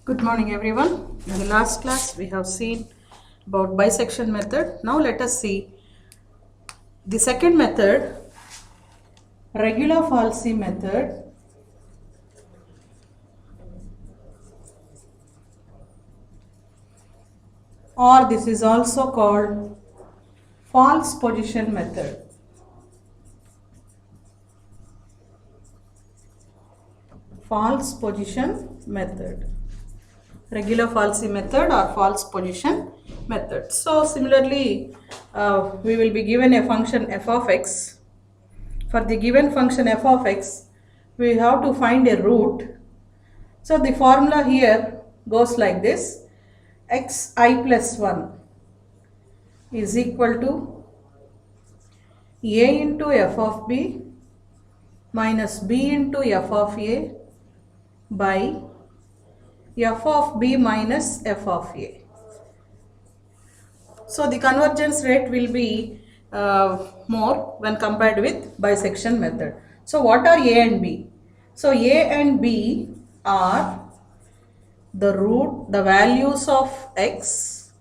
Good morning everyone. In the last class we have seen about bisection method. Now let us see the second method, regular falsi method, or this is also called false position method. False position method. Regular falsi method or false position method. So similarly, we will be given a function f of x. For the given function f of x, we have to find a root. So the formula here goes like this: xi plus 1 is equal to a into f of b minus b into f of a by f of b minus f of a. So the convergence rate will be more when compared with bisection method. So what are a and b? So a and b are the values of x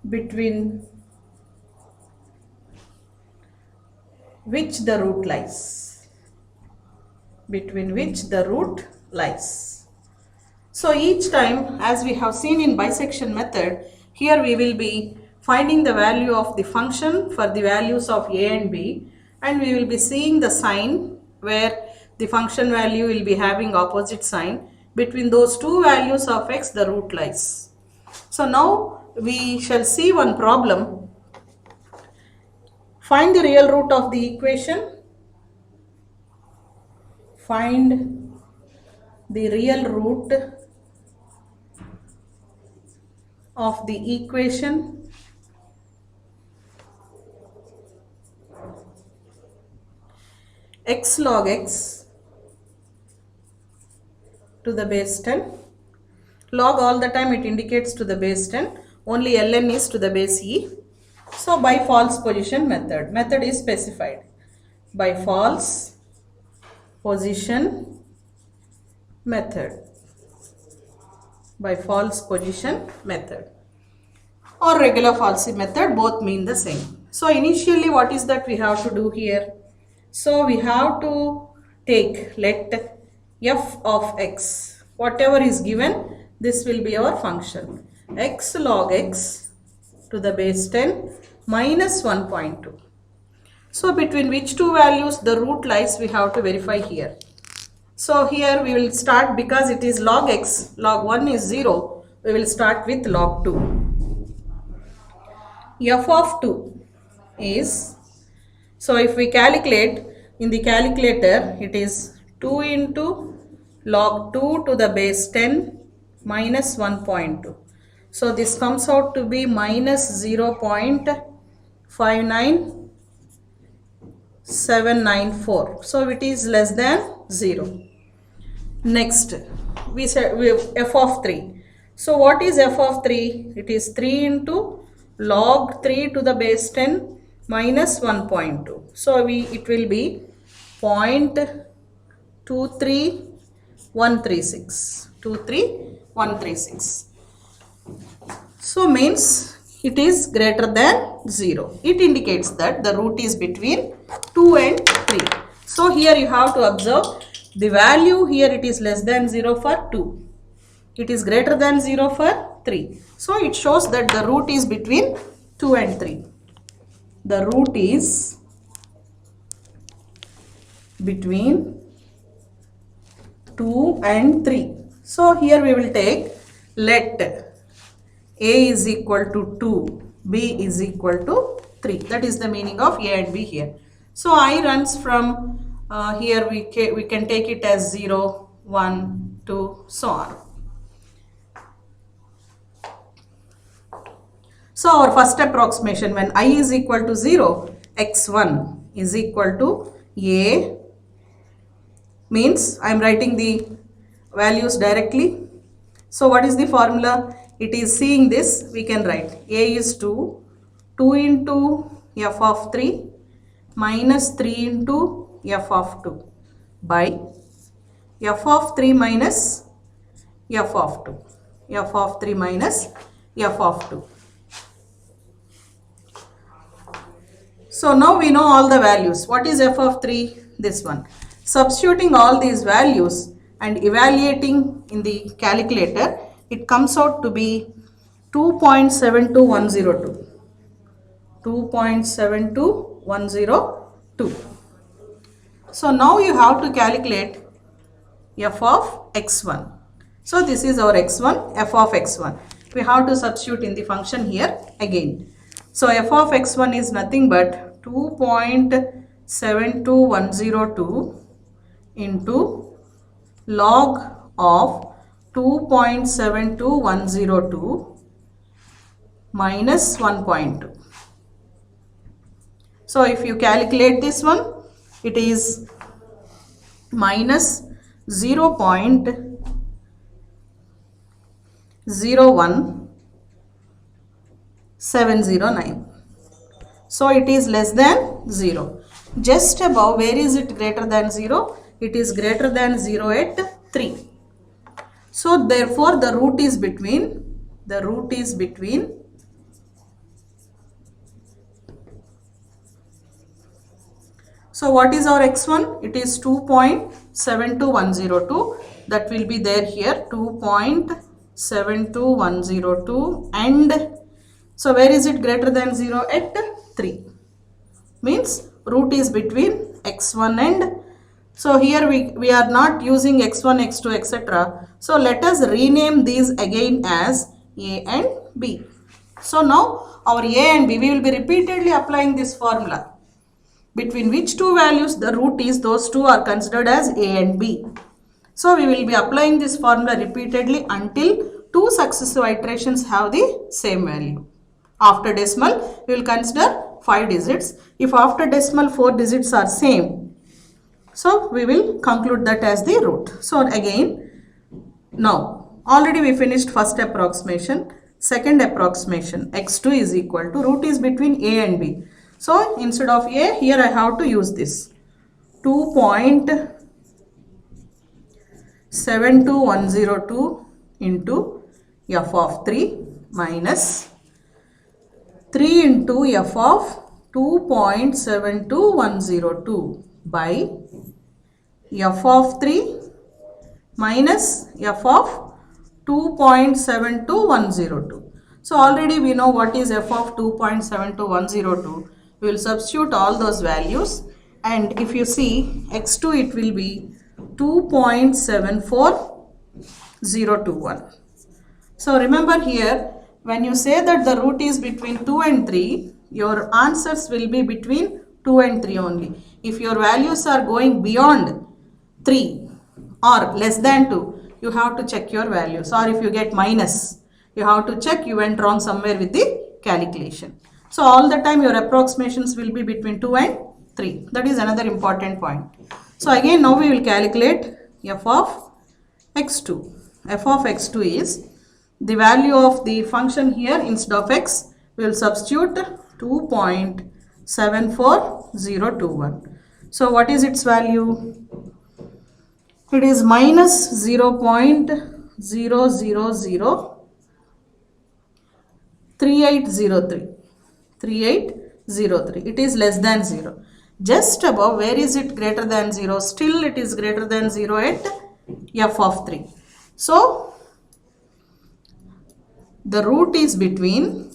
between which the root lies. Between which the root lies. So each time, as we have seen in bisection method, here we will be finding the value of the function for the values of a and b, and we will be seeing the sign where the function value will be having opposite sign. Between those two values of x, the root lies. So now we shall see one problem. Find the real root of the equation. Find the real root of the equation x log x to the base 10. Log all the time it indicates to the base 10. Only ln is to the base e. So by false position method. Method is specified. By false position method. By false position method. Or regular falsi method, both mean the same. So initially what is that we have to do here? So we have to take, let f of x, whatever is given, this will be our function. X log x to the base 10 minus 1.2. So between which two values the root lies, we have to verify here. So here we will start, because it is log x, log 1 is 0, we will start with log 2. F of 2 is, so if we calculate in the calculator, it is 2 into log 2 to the base 10 minus 1.2. So this comes out to be minus 0.59794. So it is less than 0. Next, we said we have f of 3. So what is f of 3? It is 3 into log 3 to the base 10 minus 1.2. So it will be 0.23136. 23136. So means it is greater than 0. It indicates that the root is between 2 and 3. So here you have to observe the value here, it is less than 0 for 2. It is greater than 0 for 3. So it shows that the root is between 2 and 3. The root is between 2 and 3. So here we will take, let a is equal to 2, b is equal to 3. That is the meaning of a and b here. So I runs from here we can take it as 0, 1, 2, so on. So our first approximation, when I is equal to 0, x1 is equal to a, means I am writing the values directly. So what is the formula? It is seeing this, we can write a is 2 into f of 3 minus 3 into f of 2 by f of 3 minus f of 2. f of 3 minus f of 2. So now we know all the values. What is f of 3? This one. Substituting all these values and evaluating in the calculator, it comes out to be 2.72102. 2.72102. So now you have to calculate f of x1. So this is our x1, f of x1. We have to substitute in the function here again. So f of x1 is nothing but 2.72102 into log of 2.72102 minus 1.2. So if you calculate this one, it is minus 0.01709. So it is less than 0. Just above, where is it greater than 0? It is greater than 0 at 3. So therefore the root is between, so what is our x1? It is 2.72102. That will be there here, 2.72102, and so where is it greater than 0? At 3. Means root is between x1 and, so here we are not using x1, x2, etc. So let us rename these again as a and b. So now our a and b, we will be repeatedly applying this formula. Between which two values the root is, those two are considered as a and b. So we will be applying this formula repeatedly until two successive iterations have the same value. After decimal, we will consider 5 digits. If after decimal 4 digits are same, so we will conclude that as the root. So again, now already we finished first approximation. Second approximation, x2 is equal to, root is between a and b. So instead of a, here I have to use this 2.72102 into f of 3 minus 3 into f of 2.72102 by f of 3 minus f of 2.72102. So already we know what is f of 2.72102. We will substitute all those values, and if you see x2, it will be 2.74021. So remember here, when you say that the root is between 2 and 3, your answers will be between 2 and 3 only. If your values are going beyond 3 or less than 2, you have to check your values, or if you get minus, you have to check you went wrong somewhere with the calculation. So all the time your approximations will be between 2 and 3. That is another important point. So again now we will calculate f of x2. f of x2 is the value of the function here. Instead of x, we will substitute 2.74021. So what is its value? It is minus 0.0003803. 3803. It is less than 0. Just above, where is it greater than 0? Still it is greater than 0 at f of 3. So the root is between,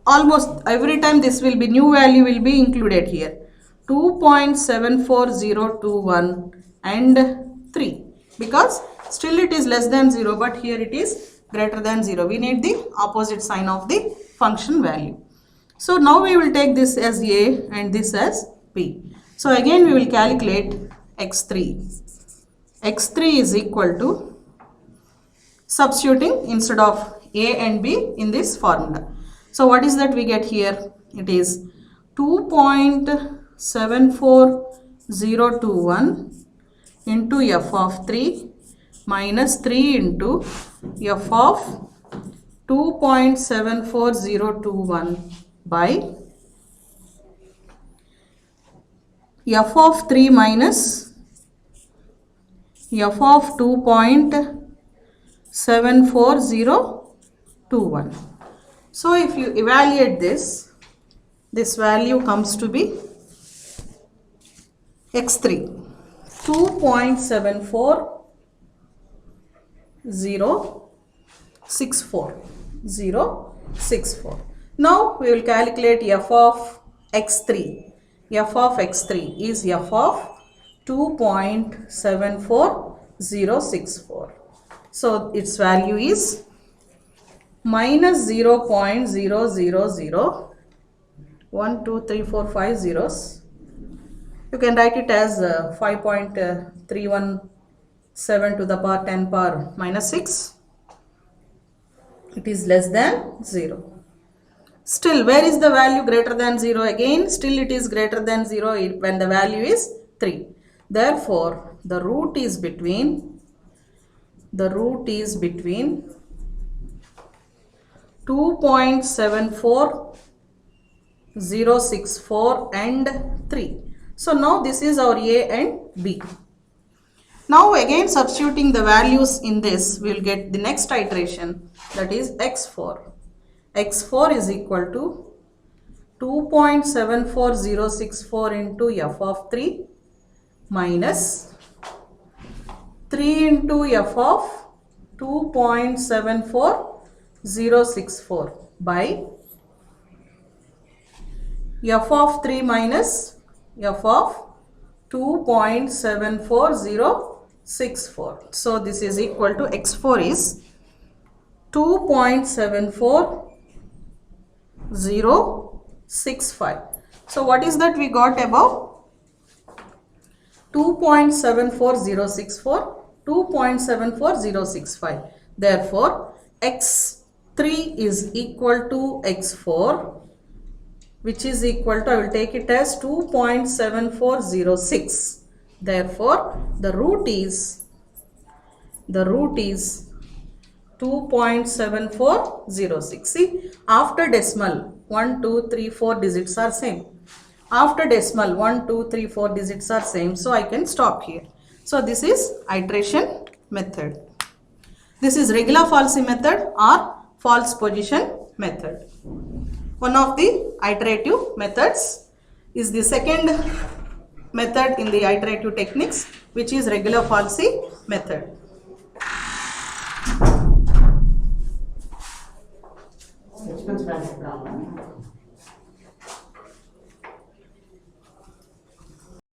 almost every time this will be, new value will be included here, 2.74021 and 3, because still it is less than 0, but here it is greater than 0. We need the opposite sign of the function value. So now we will take this as a and this as b. So again we will calculate x3. x3 is equal to, substituting instead of a and b in this formula. So what is that we get here? It is 2.74021 into f of 3 minus 3 into f of 2.74021 by f of 3 minus f of 2.74021. So if you evaluate this value comes to be x3 2.74064. Now we will calculate f of x3. f of x3 is f of 2.74064. So its value is minus 0.000. 1, 2, 3, 4, 5 zeros. You can write it as 5.317 to the power 10 power minus 6. It is less than 0. Still, where is the value greater than 0? Again, still it is greater than 0 when the value is 3. Therefore, the root is between 2.74064 and 3. So now this is our A and B. Now again substituting the values in this, we will get the next iteration, that is x4. x4 is equal to 2.74064 into f of 3 minus 3 into f of 2.74064 by f of 3 minus f of 2.74064. So this is equal to x4 is 2.74065. So what is that we got above? 2.74064, 2.74065. Therefore, x3 is equal to x4, which is equal to, I will take it as 2.7406. Therefore, the root is 2.7406. See, after decimal 1, 2, 3, 4 digits are same. After decimal 1, 2, 3, 4 digits are same. So I can stop here. So this is iteration method. This is regular falsy method or false position method. One of the iterative methods is the second method in the iterative techniques, which is regular falsy method. Sequence branch problem.